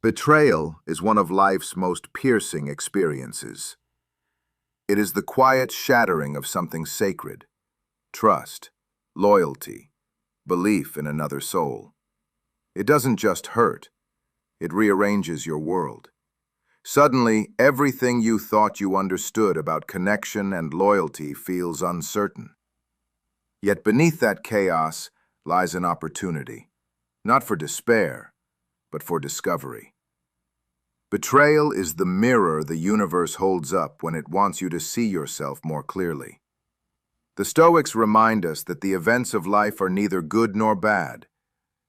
Betrayal is one of life's most piercing experiences. It is the quiet shattering of something sacred: trust, loyalty, belief in another soul. It doesn't just hurt, it rearranges your world. Suddenly, everything you thought you understood about connection and loyalty feels uncertain. Yet beneath that chaos lies an opportunity, not for despair, but for discovery. Betrayal is the mirror the universe holds up when it wants you to see yourself more clearly. The Stoics remind us that the events of life are neither good nor bad.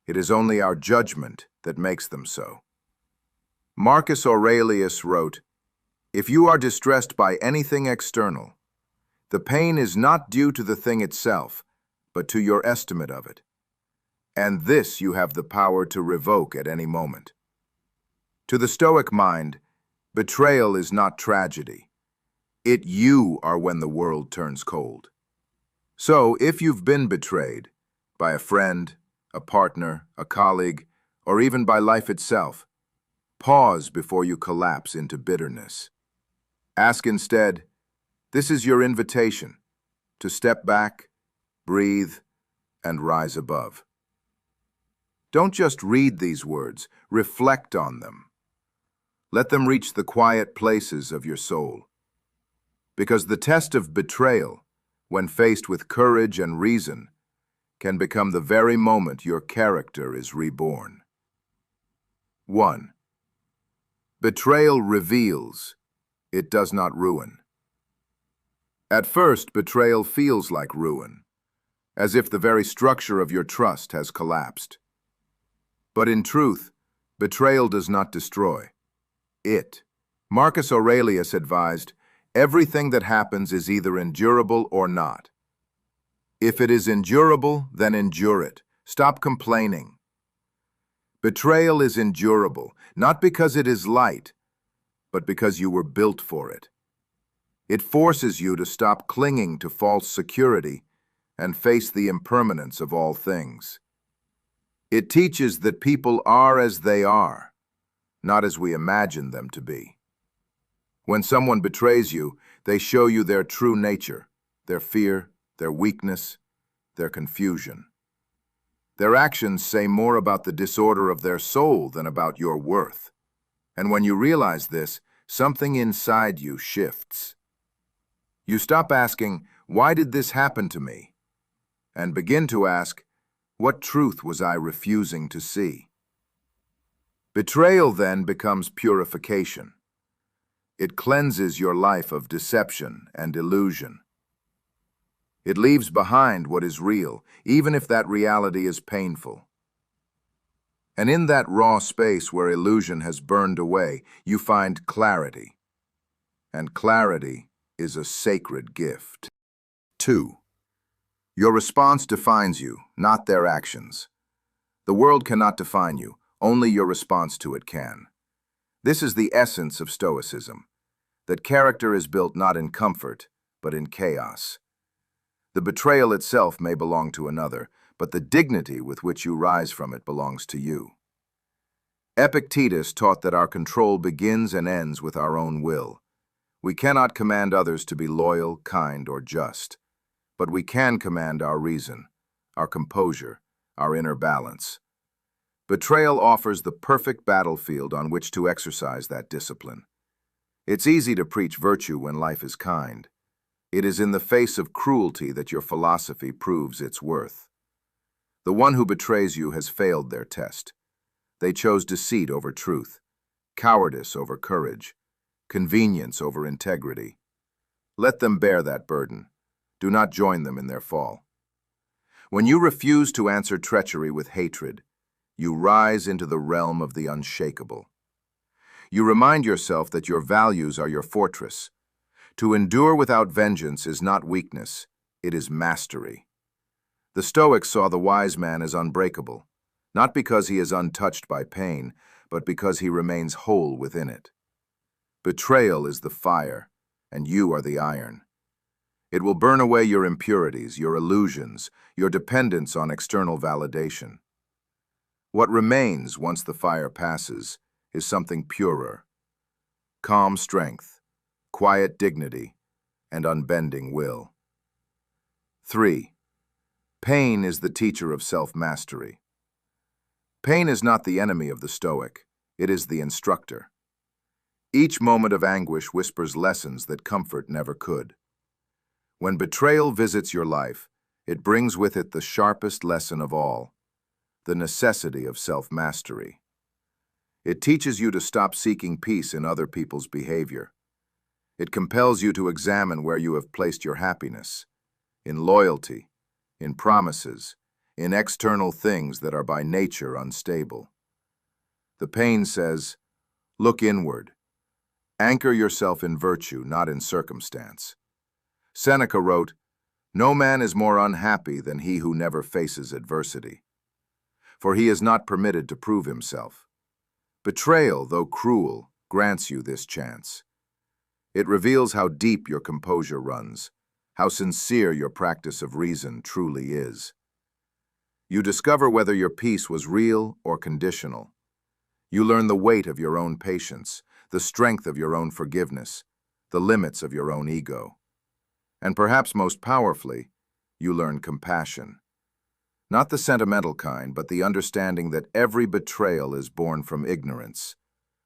It is only our judgment that makes them so. Marcus Aurelius wrote, "If you are distressed by anything external, the pain is not due to the thing itself, but to your estimate of it. And this you have the power to revoke at any moment." To the Stoic mind, betrayal is not tragedy. You are when the world turns cold. So, if you've been betrayed by a friend, a partner, a colleague, or even by life itself, pause before you collapse into bitterness. Ask instead, this is your invitation to step back, breathe, and rise above. Don't just read these words, reflect on them. Let them reach the quiet places of your soul. Because the test of betrayal, when faced with courage and reason, can become the very moment your character is reborn. 1. Betrayal reveals, it does not ruin. At first, betrayal feels like ruin, as if the very structure of your trust has collapsed. But in truth, betrayal does not destroy. Marcus Aurelius advised, everything that happens is either endurable or not. If it is endurable, then endure it. Stop complaining. Betrayal is endurable, not because it is light, but because you were built for it. It forces you to stop clinging to false security and face the impermanence of all things. It teaches that people are as they are, not as we imagine them to be. When someone betrays you, they show you their true nature, their fear, their weakness, their confusion. Their actions say more about the disorder of their soul than about your worth. And when you realize this, something inside you shifts. You stop asking, "Why did this happen to me?" and begin to ask, "What truth was I refusing to see?" Betrayal then becomes purification. It cleanses your life of deception and illusion. It leaves behind what is real, even if that reality is painful. And in that raw space where illusion has burned away, you find clarity. And clarity is a sacred gift. 2. Your response defines you, not their actions. The world cannot define you, only your response to it can. This is the essence of Stoicism, that character is built not in comfort, but in chaos. The betrayal itself may belong to another, but the dignity with which you rise from it belongs to you. Epictetus taught that our control begins and ends with our own will. We cannot command others to be loyal, kind, or just, but we can command our reason, our composure, our inner balance. Betrayal offers the perfect battlefield on which to exercise that discipline. It's easy to preach virtue when life is kind. It is in the face of cruelty that your philosophy proves its worth. The one who betrays you has failed their test. They chose deceit over truth, cowardice over courage, convenience over integrity. Let them bear that burden. Do not join them in their fall. When you refuse to answer treachery with hatred, you rise into the realm of the unshakable. You remind yourself that your values are your fortress. To endure without vengeance is not weakness, it is mastery. The Stoics saw the wise man as unbreakable, not because he is untouched by pain, but because he remains whole within it. Betrayal is the fire, and you are the iron. It will burn away your impurities, your illusions, your dependence on external validation. What remains once the fire passes is something purer: calm strength, quiet dignity, and unbending will. 3. Pain is the teacher of self-mastery. Pain is not the enemy of the Stoic, it is the instructor. Each moment of anguish whispers lessons that comfort never could. When betrayal visits your life, it brings with it the sharpest lesson of all: the necessity of self-mastery. It teaches you to stop seeking peace in other people's behavior. It compels you to examine where you have placed your happiness: in loyalty, in promises, in external things that are by nature unstable. The pain says, look inward. Anchor yourself in virtue, not in circumstance. Seneca wrote, "No man is more unhappy than he who never faces adversity, for he is not permitted to prove himself." Betrayal, though cruel, grants you this chance. It reveals how deep your composure runs, how sincere your practice of reason truly is. You discover whether your peace was real or conditional. You learn the weight of your own patience, the strength of your own forgiveness, the limits of your own ego. And perhaps most powerfully, you learn compassion. Not the sentimental kind, but the understanding that every betrayal is born from ignorance,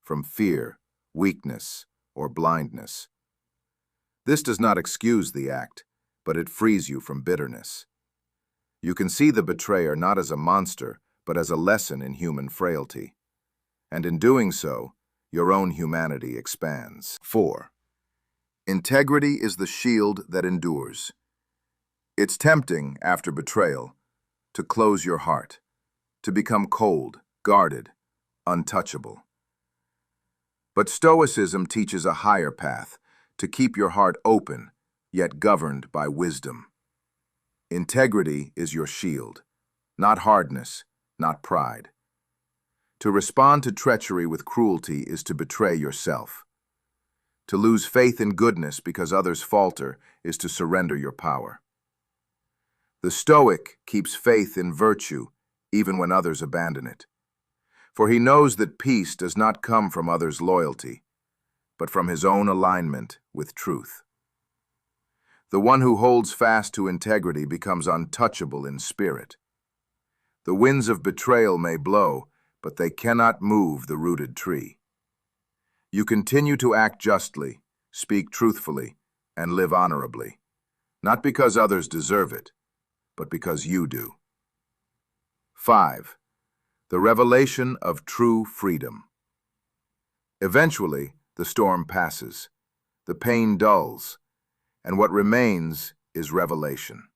from fear, weakness, or blindness. This does not excuse the act, but it frees you from bitterness. You can see the betrayer not as a monster, but as a lesson in human frailty. And in doing so, your own humanity expands. 4. Integrity is the shield that endures. It's tempting, after betrayal, to close your heart, to become cold, guarded, untouchable. But Stoicism teaches a higher path: to keep your heart open, yet governed by wisdom. Integrity is your shield, not hardness, not pride. To respond to treachery with cruelty is to betray yourself. To lose faith in goodness because others falter is to surrender your power. The Stoic keeps faith in virtue even when others abandon it, for he knows that peace does not come from others' loyalty, but from his own alignment with truth. The one who holds fast to integrity becomes untouchable in spirit. The winds of betrayal may blow, but they cannot move the rooted tree. You continue to act justly, speak truthfully, and live honorably, not because others deserve it, but because you do. 5. The revelation of true freedom. Eventually, the storm passes, the pain dulls, and what remains is revelation.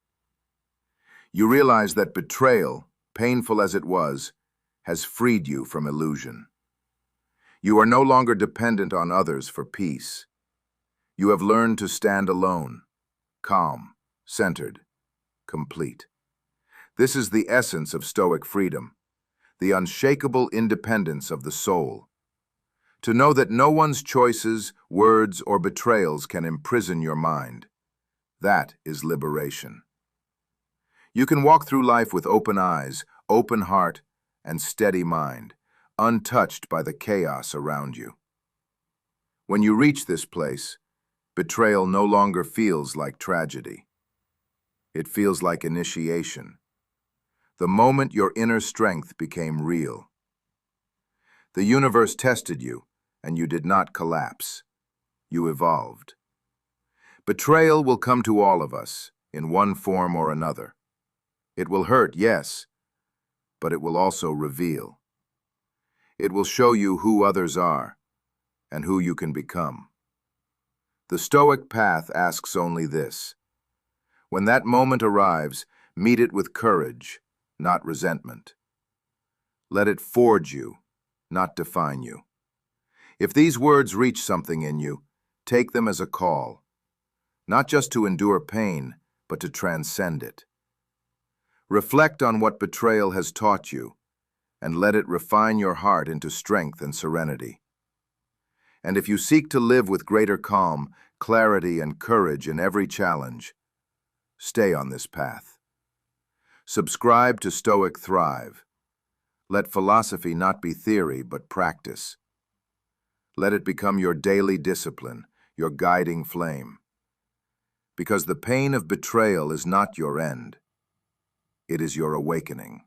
You realize that betrayal, painful as it was, has freed you from illusion. You are no longer dependent on others for peace. You have learned to stand alone, calm, centered, complete. This is the essence of Stoic freedom, the unshakable independence of the soul. To know that no one's choices, words, or betrayals can imprison your mind. That is liberation. You can walk through life with open eyes, open heart, and steady mind, untouched by the chaos around you. When you reach this place, betrayal no longer feels like tragedy. It feels like initiation. The moment your inner strength became real. The universe tested you, and you did not collapse. You evolved. Betrayal will come to all of us, in one form or another. It will hurt, yes, but it will also reveal. It will show you who others are and who you can become. The Stoic path asks only this: when that moment arrives, meet it with courage, not resentment. Let it forge you, not define you. If these words reach something in you, take them as a call, not just to endure pain, but to transcend it. Reflect on what betrayal has taught you, and let it refine your heart into strength and serenity. And if you seek to live with greater calm, clarity, and courage in every challenge, stay on this path. Subscribe to Stoic Thryve. Let philosophy not be theory, but practice. Let it become your daily discipline, your guiding flame. Because the pain of betrayal is not your end. It is your awakening.